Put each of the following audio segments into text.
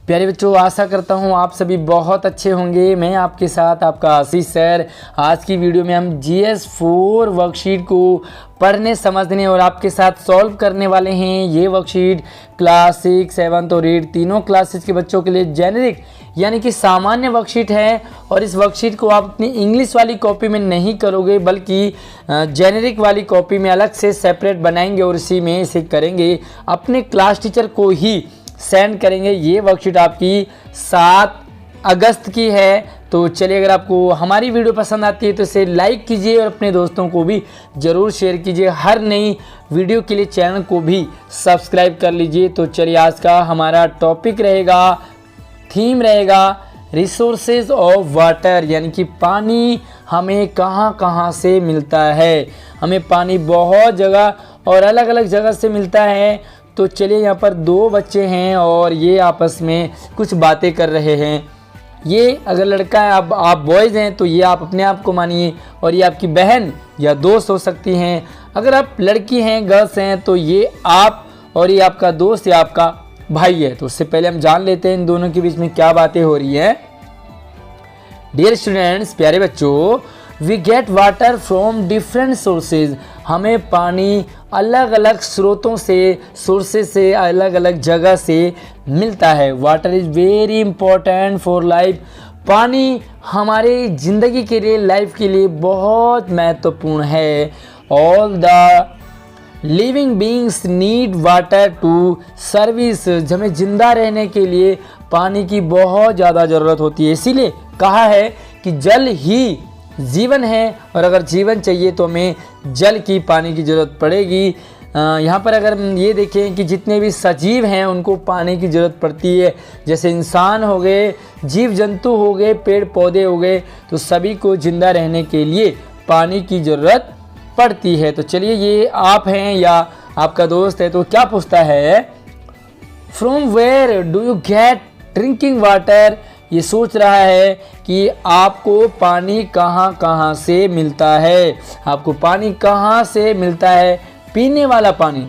प्यारे बच्चों, आशा करता हूँ आप सभी बहुत अच्छे होंगे। मैं आपके साथ आपका आशीष सर। आज की वीडियो में हम GS4 वर्कशीट को पढ़ने, समझने और आपके साथ सॉल्व करने वाले हैं। ये वर्कशीट क्लास 6, 7 और 8 तीनों क्लासेस के बच्चों के लिए जेनेरिक यानी कि सामान्य वर्कशीट है। और इस वर्कशीट को आप अपनी इंग्लिश वाली कॉपी में नहीं करोगे, बल्कि जेनेरिक वाली कॉपी में अलग से सेपरेट बनाएंगे और इसी में इसे करेंगे। अपने क्लास टीचर को ही सेंड करेंगे। ये वर्कशीट आपकी 7 अगस्त की है। तो चलिए, अगर आपको हमारी वीडियो पसंद आती है तो इसे लाइक कीजिए और अपने दोस्तों को भी ज़रूर शेयर कीजिए। हर नई वीडियो के लिए चैनल को भी सब्सक्राइब कर लीजिए। तो चलिए, आज का हमारा टॉपिक रहेगा, थीम रहेगा रिसोर्सेज ऑफ वाटर, यानी कि पानी हमें कहाँ कहाँ से मिलता है। हमें पानी बहुत जगह और अलग अलग जगह से मिलता है। तो चलिए, यहाँ पर 2 बच्चे हैं और ये आपस में कुछ बातें कर रहे हैं। ये अगर लड़का है, आप बॉयज़ हैं, तो ये आप अपने आप को मानिए और ये आपकी बहन या दोस्त हो सकती हैं। अगर आप लड़की हैं, गर्ल्स हैं, तो ये आप और ये आपका दोस्त या आपका भाई है। तो उससे पहले हम जान लेते हैं इन दोनों के बीच में क्या बातें हो रही हैं। डियर स्टूडेंट्स, प्यारे बच्चों, we get water from different sources. हमें पानी अलग अलग स्रोतों से, सोर्सेज से, अलग अलग जगह से मिलता है। Water is very important for life. पानी हमारे ज़िंदगी के लिए, लाइफ के लिए बहुत महत्वपूर्ण है। All the living beings need water to service. हमें जिंदा रहने के लिए पानी की बहुत ज़्यादा ज़रूरत होती है। इसीलिए कहा है कि जल ही जीवन है, और अगर जीवन चाहिए तो हमें जल की, पानी की ज़रूरत पड़ेगी। यहाँ पर अगर हम ये देखें कि जितने भी सजीव हैं उनको पानी की ज़रूरत पड़ती है। जैसे इंसान हो गए, जीव जंतु हो गए, पेड़ पौधे हो गए, तो सभी को जिंदा रहने के लिए पानी की ज़रूरत पड़ती है। तो चलिए, ये आप हैं या आपका दोस्त है, तो क्या पूछता है, from where do you get drinking water. ये सोच रहा है कि आपको पानी कहाँ कहाँ से मिलता है। आपको पानी कहाँ से मिलता है? पीने वाला पानी,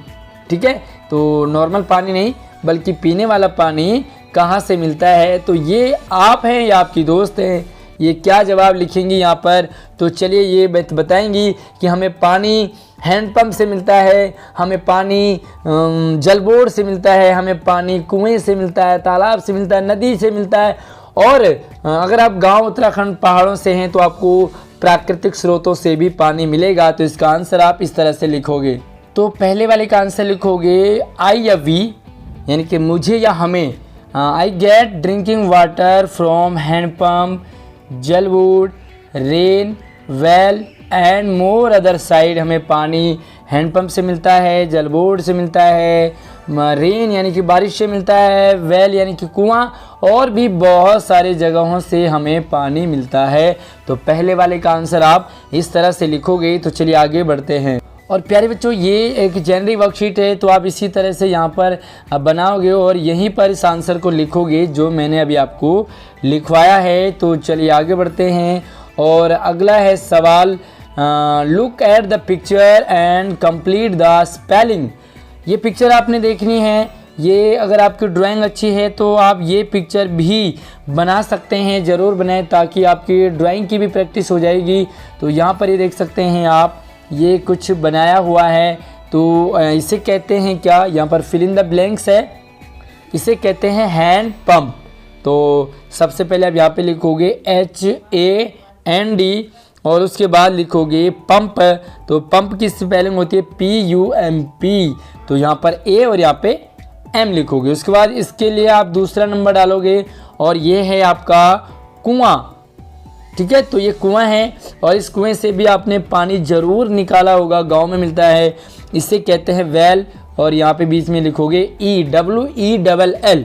ठीक है। तो नॉर्मल पानी नहीं, बल्कि पीने वाला पानी कहाँ से मिलता है। तो ये आप हैं या आपकी दोस्त हैं, ये क्या जवाब लिखेंगी यहाँ पर। तो चलिए, ये बताएंगी कि हमें पानी हैंडपम्प से मिलता है, हमें पानी जल बोर्ड से मिलता है, हमें पानी कुएं से मिलता है, तालाब से मिलता है, नदी से मिलता है। और अगर आप गांव उत्तराखंड पहाड़ों से हैं तो आपको प्राकृतिक स्रोतों से भी पानी मिलेगा। तो इसका आंसर आप इस तरह से लिखोगे। तो पहले वाले का आंसर लिखोगे आई या वी, यानी कि मुझे या हमें। I get drinking water from handpump, Jal board, rain, well and more other side. हमें पानी हैंडपम्प से मिलता है, जल बोर्ड से मिलता है, रेन यानी कि बारिश से मिलता है, वेल यानी कि कुआं, और भी बहुत सारी जगहों से हमें पानी मिलता है। तो पहले वाले का आंसर आप इस तरह से लिखोगे। तो चलिए, आगे बढ़ते हैं। और प्यारे बच्चों, ये एक जेनरिक वर्कशीट है, तो आप इसी तरह से यहाँ पर बनाओगे और यहीं पर इस आंसर को लिखोगे जो मैंने अभी आपको लिखवाया है। तो चलिए, आगे बढ़ते हैं। और अगला है सवाल, look at the picture and complete the spelling. ये पिक्चर आपने देखनी है। ये अगर आपकी ड्राइंग अच्छी है तो आप ये पिक्चर भी बना सकते हैं, ज़रूर बनाएं, ताकि आपकी ड्राइंग की भी प्रैक्टिस हो जाएगी। तो यहाँ पर ये देख सकते हैं आप, ये कुछ बनाया हुआ है। तो इसे कहते हैं क्या, यहाँ पर फिल इन द ब्लैंक्स है, इसे कहते हैं हैंड पंप। तो सबसे पहले आप यहाँ पे लिखोगे HAND और उसके बाद लिखोगे पंप। तो पंप की स्पेलिंग होती है PUMP। तो यहाँ पर A और यहाँ पे M लिखोगे। उसके बाद इसके लिए आप दूसरा नंबर डालोगे और ये है आपका कुआं, ठीक है। तो ये कुआं है और इस कुएं से भी आपने पानी ज़रूर निकाला होगा, गांव में मिलता है। इसे कहते हैं वेल और यहाँ पे बीच में लिखोगे WELL।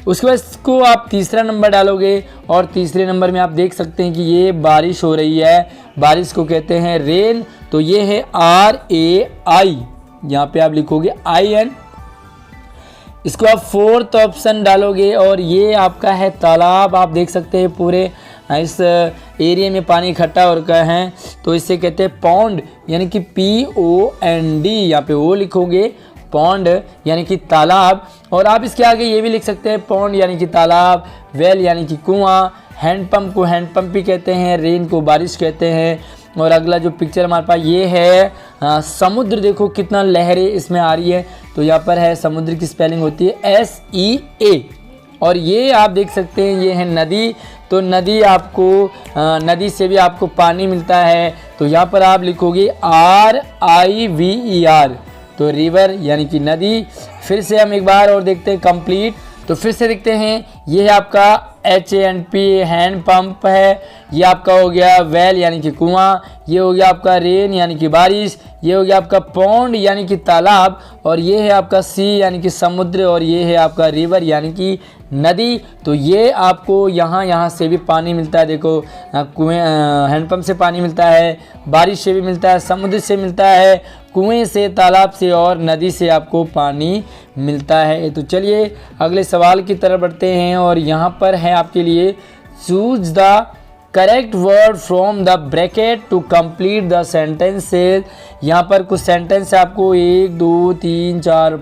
उसके बाद इसको आप तीसरा नंबर डालोगे और तीसरे नंबर में आप देख सकते हैं कि ये बारिश हो रही है, बारिश को कहते हैं रेन। तो ये है RAI, यहाँ पे आप लिखोगे IN। इसको आप फोर्थ ऑप्शन डालोगे और ये आपका है तालाब। आप देख सकते हैं पूरे इस एरिया में पानी इकट्ठा हो रखा है, तो इसे कहते हैं पॉन्ड, यानी कि POND। यहाँ पे वो लिखोगे पॉन्ड यानी कि तालाब, और आप इसके आगे ये भी लिख सकते हैं पॉन्ड यानी कि तालाब, वेल यानी कि कुआं, हैंडपम्प को हैंडपम्प भी कहते हैं, रेन को बारिश कहते हैं। और अगला जो पिक्चर हमारे पास ये है समुद्र, देखो कितना लहरें इसमें आ रही है, तो यहाँ पर है समुद्र की स्पेलिंग होती है SEA। और ये आप देख सकते हैं ये है नदी, तो नदी आपको नदी से भी आपको पानी मिलता है, तो यहाँ पर आप लिखोगे RIVER, तो रिवर यानी कि नदी। फिर से हम एक बार और देखते हैं कंप्लीट, तो फिर से देखते हैं ये है आपका HANP हैंड पंप है, ये आपका हो गया वेल यानी कि कुआं, ये हो गया आपका रेन यानी कि बारिश, ये हो गया आपका पॉन्ड यानी कि तालाब, और ये है आपका सी यानी कि समुद्र, और ये है आपका रिवर यानी कि नदी। तो ये आपको यहाँ से भी पानी मिलता है, देखो कुएं हैंडपम्प से पानी मिलता है, बारिश से भी मिलता है, समुद्र से मिलता है, कुएं से, तालाब से और नदी से आपको पानी मिलता है। तो चलिए अगले सवाल की तरफ बढ़ते हैं, और यहाँ पर है आपके लिए choose the correct word from the bracket to complete the sentences. यहाँ पर कुछ सेंटेंस आपको 1 2 3 4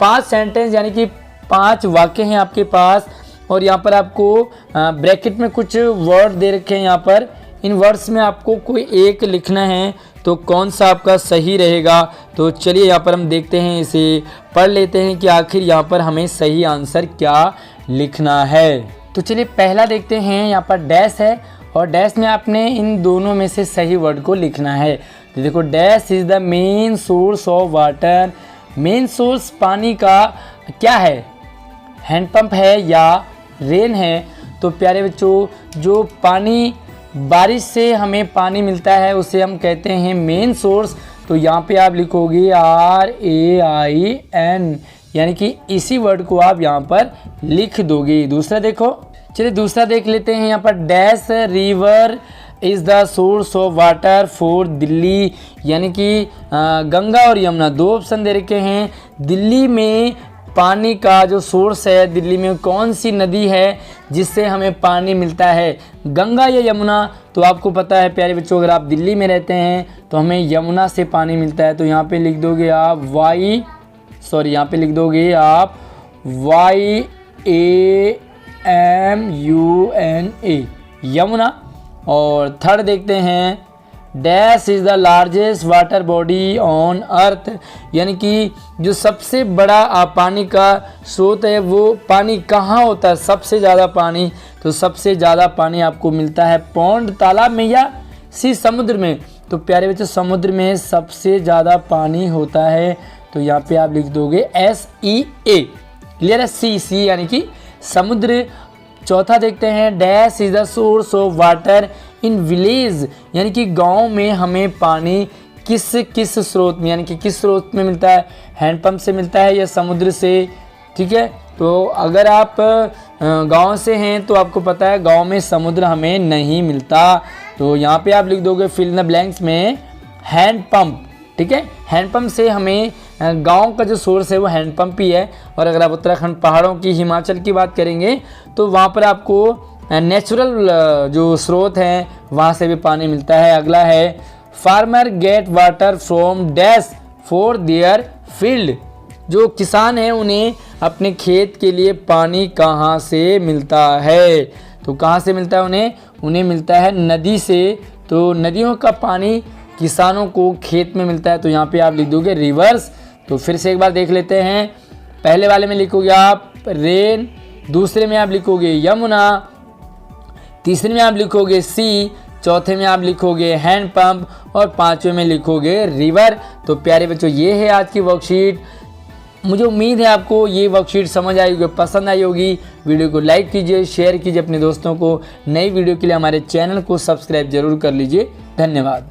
5 सेंटेंस यानी कि 5 वाक्य हैं आपके पास, और यहाँ पर आपको ब्रैकेट में कुछ वर्ड दे रखे हैं। यहाँ पर इन वर्ड्स में आपको कोई एक लिखना है, तो कौन सा आपका सही रहेगा। तो चलिए यहाँ पर हम देखते हैं, इसे पढ़ लेते हैं कि आखिर यहाँ पर हमें सही आंसर क्या लिखना है। तो चलिए पहला देखते हैं, यहाँ पर डैश है, और डैश में आपने इन दोनों में से सही वर्ड को लिखना है। तो देखो dash is the main source of water, main source पानी का क्या है, हैंडपंप है या रेन है। तो प्यारे बच्चों, जो पानी बारिश से हमें पानी मिलता है उसे हम कहते हैं मेन सोर्स। तो यहाँ पे आप लिखोगे RAIN, यानी कि इसी वर्ड को आप यहाँ पर लिख दोगे। दूसरा देखो, चलिए दूसरा देख लेते हैं। यहाँ पर dash river is the source of water for Delhi, यानी कि गंगा और यमुना, 2 ऑप्शन दे रखे हैं। दिल्ली में पानी का जो सोर्स है, दिल्ली में कौन सी नदी है जिससे हमें पानी मिलता है, गंगा या यमुना। तो आपको पता है प्यारे बच्चों, अगर आप दिल्ली में रहते हैं तो हमें यमुना से पानी मिलता है। तो यहाँ पे लिख दोगे आप यहाँ पे लिख दोगे आप YAMUNA, यमुना। और थर्ड देखते हैं, dash is the largest water body on earth, यानी कि जो सबसे बड़ा पानी का स्रोत है वो पानी कहाँ होता है, सबसे ज़्यादा पानी। तो सबसे ज़्यादा पानी आपको मिलता है पॉन्ड, तालाब में या सी, समुद्र में। तो प्यारे बच्चों, समुद्र में सबसे ज़्यादा पानी होता है। तो यहाँ पे आप लिख दोगे SEA, क्लियर है, सी यानी कि समुद्र। चौथा देखते हैं, dash is the source of water in village, यानी कि गांव में हमें पानी किस स्रोत में, यानी कि किस स्रोत में मिलता है, हैंडपंप से मिलता है या समुद्र से। ठीक है, तो अगर आप गांव से हैं तो आपको पता है गांव में समुद्र हमें नहीं मिलता। तो यहाँ पे आप लिख दोगे फिल द ब्लैंक्स में हैंडपंप। ठीक है, हैंडपंप से हमें गांव का जो सोर्स है वो हैंडपंप ही है। और अगर आप उत्तराखंड पहाड़ों की, हिमाचल की बात करेंगे तो वहाँ पर आपको नेचुरल जो स्रोत हैं वहाँ से भी पानी मिलता है। अगला है, farmer gate water from dash for their field, जो किसान हैं उन्हें अपने खेत के लिए पानी कहाँ से मिलता है। तो कहाँ से मिलता है उन्हें मिलता है नदी से। तो नदियों का पानी किसानों को खेत में मिलता है। तो यहाँ पे आप लिख दोगे रिवर्स। तो फिर से एक बार देख लेते हैं, पहले वाले में लिखोगे आप रेन, दूसरे में आप लिखोगे यमुना, तीसरे में आप लिखोगे सी, चौथे में आप लिखोगे हैंडपंप, और पांचवें में लिखोगे रिवर। तो प्यारे बच्चों, ये है आज की वर्कशीट। मुझे उम्मीद है आपको ये वर्कशीट समझ आई होगी, पसंद आई होगी। वीडियो को लाइक कीजिए, शेयर कीजिए अपने दोस्तों को। नई वीडियो के लिए हमारे चैनल को सब्सक्राइब जरूर कर लीजिए। धन्यवाद।